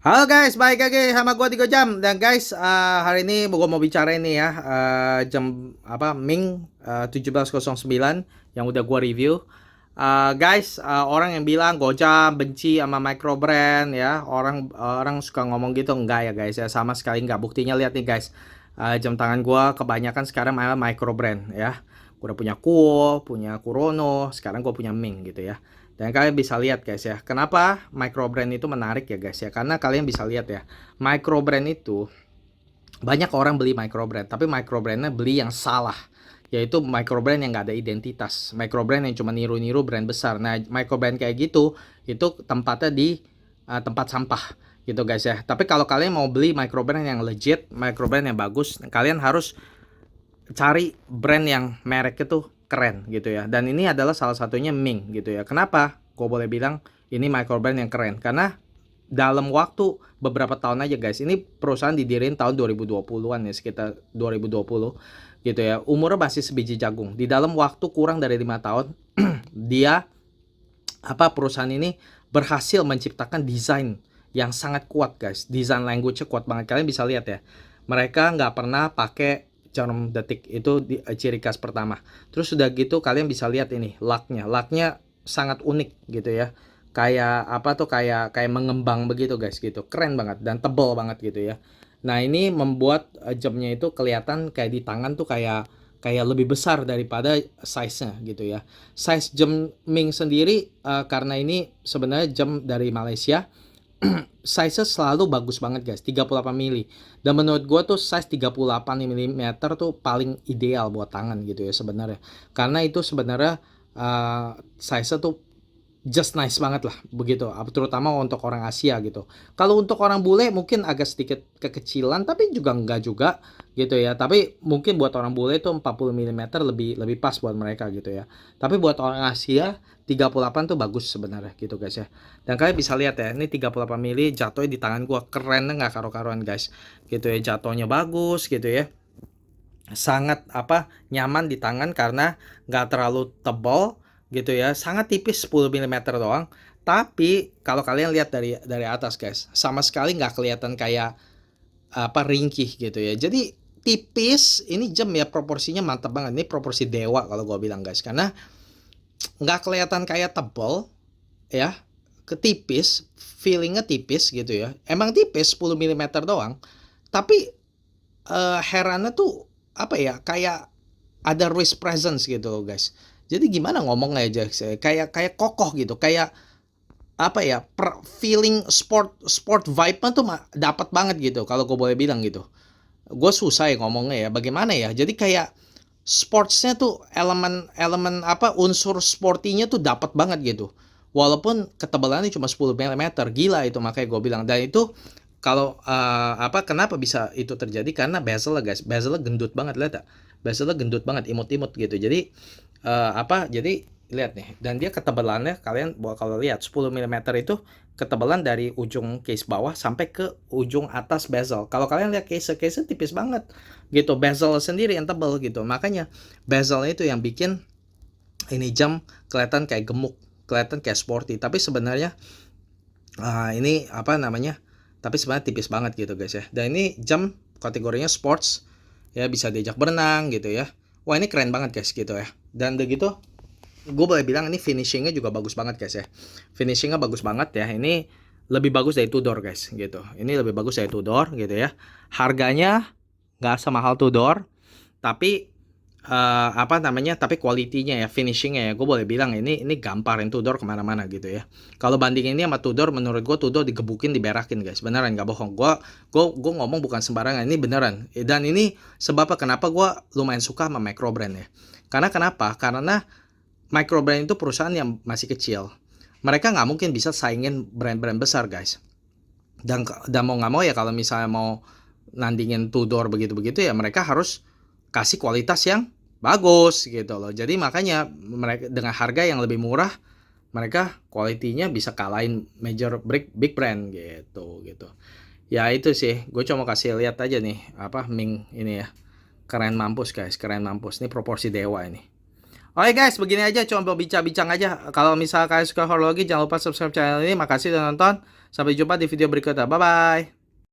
Halo guys, balik lagi sama gua 3 jam. Dan guys, hari ini gua mau bicara ini ya, jam apa Ming 17.09 yang udah gua review. Guys, orang yang bilang Gojam benci sama micro brand ya, orang suka ngomong gitu, enggak ya guys ya, sama sekali enggak. Buktinya lihat nih guys, jam tangan gua kebanyakan sekarang malah micro brand ya. Gua udah punya Kuo, punya Kurono, sekarang gua punya Ming gitu ya. Dan kalian bisa lihat guys ya, kenapa micro brand itu menarik ya guys ya, karena kalian bisa lihat ya, micro brand itu banyak orang beli micro brand, tapi micro brandnya beli yang salah, yaitu micro brand yang nggak ada identitas, micro brand yang cuma niru-niru brand besar. Nah, micro brand kayak gitu itu tempatnya di tempat sampah gitu guys ya. Tapi kalau kalian mau beli micro brand yang legit, micro brand yang bagus, kalian harus cari brand yang merek itu keren gitu ya. Dan ini adalah salah satunya Ming gitu ya. Kenapa gue boleh bilang ini micro brand yang keren? Karena dalam waktu beberapa tahun aja guys, ini perusahaan didirikan tahun 2020-an ya, sekitar 2020 gitu ya. Umurnya masih sebiji jagung. Di dalam waktu kurang dari 5 tahun dia perusahaan ini berhasil menciptakan desain yang sangat kuat guys. Desain language-nya kuat banget. Kalian bisa lihat ya. Mereka nggak pernah pakai jarum detik, itu ciri khas pertama. Terus udah gitu kalian bisa lihat ini laknya sangat unik gitu ya, kayak apa tuh, kayak kayak mengembang begitu guys gitu, keren banget dan tebel banget gitu ya. Nah ini membuat jamnya itu kelihatan kayak di tangan tuh kayak kayak lebih besar daripada size-nya gitu ya. Size jam Ming sendiri, karena ini sebenarnya jam dari Malaysia, size-nya selalu bagus banget guys, 38 mili. Dan menurut gue tuh size 38 mm tuh paling ideal buat tangan gitu ya sebenarnya. Karena itu sebenarnya size-nya tuh just nice banget lah begitu, terutama untuk orang Asia gitu. Kalau untuk orang bule mungkin agak sedikit kekecilan, tapi juga enggak juga gitu ya. Tapi mungkin buat orang bule itu 40 mm lebih lebih pas buat mereka gitu ya. Tapi buat orang Asia 38 tuh bagus sebenarnya gitu guys ya. Dan kalian bisa lihat ya, ini 38 mili jatuhnya di tangan gua keren nggak karo-karuan guys gitu ya. Jatuhnya bagus gitu ya, sangat nyaman di tangan karena nggak terlalu tebal gitu ya, sangat tipis 10 mm doang. Tapi kalau kalian lihat dari atas guys, sama sekali nggak kelihatan kayak ringkih gitu ya. Jadi tipis, ini jam ya proporsinya mantap banget. Ini proporsi dewa kalau gue bilang guys, karena nggak kelihatan kayak tebal ya, ketipis, feelingnya tipis gitu ya. Emang tipis 10 mm doang, tapi herannya tuh apa ya, kayak ada wrist presence gitu loh guys. Jadi gimana ngomongnya aja, kayak kayak kokoh gitu, kayak apa ya, feeling sport sport vibe-nya tuh dapat banget gitu kalau gue boleh bilang gitu. Gue susah ya ngomongnya ya, bagaimana ya, jadi kayak sportsnya tuh elemen unsur sportinya tuh dapat banget gitu, walaupun ketebalannya cuma 10 mm, gila itu, makanya gue bilang. Dan itu kalau kenapa bisa itu terjadi, karena bezel guys, bezelnya gendut banget, lihat tak, bezelnya gendut banget, imut-imut gitu. Jadi jadi lihat nih, dan dia ketebalannya, kalian kalau lihat 10 mm itu ketebalan dari ujung case bawah sampai ke ujung atas bezel. Kalau kalian lihat case tipis banget gitu, bezel sendiri yang tebal gitu. Makanya bezelnya itu yang bikin ini jam kelihatan kayak gemuk, kelihatan kayak sporty, tapi sebenarnya ini apa namanya, tapi sebenarnya tipis banget gitu guys ya. Dan ini jam kategorinya sports ya, bisa diajak berenang gitu ya. Wah ini keren banget guys gitu ya. Dan begitu gue boleh bilang ini finishingnya juga bagus banget guys ya. Finishingnya bagus banget ya. Ini lebih bagus dari Tudor guys gitu. Ini lebih bagus dari Tudor gitu ya. Harganya nggak semahal Tudor, tapi tapi kualitinya ya, finishingnya ya, gue boleh bilang ini gamparin Tudor kemana-mana gitu ya. Kalau bandingin ini sama Tudor, menurut gue Tudor digebukin, diberakin guys, beneran nggak bohong. Gue ngomong bukan sembarangan, ini beneran. Dan ini sebabnya kenapa gue lumayan suka sama micro brand ya. Karena kenapa? Karena micro brand itu perusahaan yang masih kecil. Mereka nggak mungkin bisa saingin brand-brand besar guys. Dan mau nggak mau ya, kalau misalnya mau nandingin Tudor begitu-begitu ya, mereka harus kasih kualitas yang bagus gitu loh. Jadi makanya mereka dengan harga yang lebih murah, mereka kualitinya bisa kalahin major big brand gitu. Ya itu sih, gue cuma kasih lihat aja nih Ming ini ya. Keren mampus guys, keren mampus. Ini proporsi dewa ini. Oke guys, begini aja, cuma bincang-bincang aja. Kalau misalnya kalian suka horologi, jangan lupa subscribe channel ini. Makasih udah nonton. Sampai jumpa di video berikutnya. Bye bye.